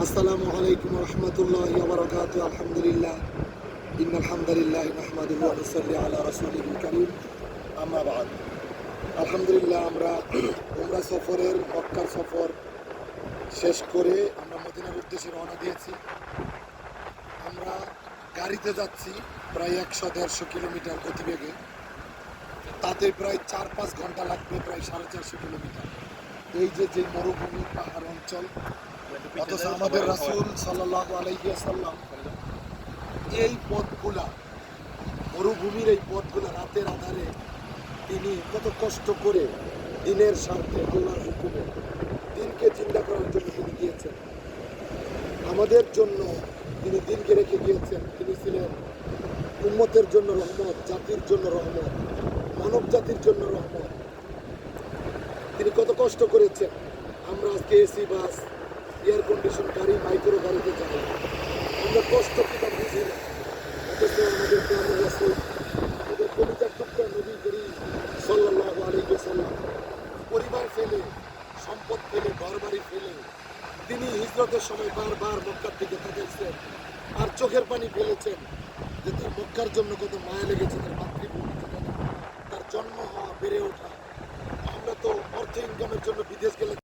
আসসালামু আলাইকুম রহমতুল্লাহি ওয়া বারাকাতুহু। আলহামদুলিল্লাহ ইন্নাল হামদালিল্লাহি নাহমাদুহু ওয়া নুসাল্লি আলা রাসূলিল কারীম, আম্মা বা'দ। আলহামদুলিল্লাহ, আমরা উমরা সফরের মক্কার সফর শেষ করে আমরা মদিনার উদ্দেশ্যে রওনা দিয়েছি। আমরা গাড়িতে যাচ্ছি প্রায় 100-150 কিলোমিটার গতিবেগে। তাতে প্রায় 4-5 ঘন্টা লাগবে, প্রায় 450 কিলোমিটার। এই যে মরুভূমি পাহাড় অঞ্চল, অথচ আমাদের রাসূল সাল্লাল্লাহু আলাইহি ওয়াসাল্লাম এই পথগুলা, মরুভূমির এই পথগুলা রাতের আধারে তিনি কত কষ্ট করে দিনের স্বার্থে, আল্লাহর হুকুমে দিনকে চিন্তা করার জন্য তিনি গিয়েছেন। আমাদের জন্য তিনি দিনকে রেখে গিয়েছেন। তিনি ছিলেন উম্মতের জন্য রহমত, জাতির জন্য রহমত, মানব জাতির জন্য রহমত। তিনি কত কষ্ট করেছেন। আমরা আজকে এসি বাস, এয়ার কন্ডিশন গাড়ি, মাইক্রো গাড়িতে যাই, আমরা কষ্ট কিনা বুঝি না। অথচ আমাদের প্রাণের রাসূল, আমাদের কলিজার টুকরা নবী করিম সাল্লাল্লাহু আলাইহি ওয়াসাল্লাম পরিবার ফেলে, সম্পদ ফেলে, ঘরবাড়ি ফেলে তিনি হিজরতের সময় বারবার মক্কার দিকে তাকিয়েছেন আর চোখের পানি ফেলেছেন যে তার মক্কার জন্য কত মায়া লেগেছে, তার মাতৃভূমি যেখানে তার জন্ম হওয়া, বেড়ে ওঠা। আমরা তো অর্থ ইনকামের জন্য বিদেশ গেলে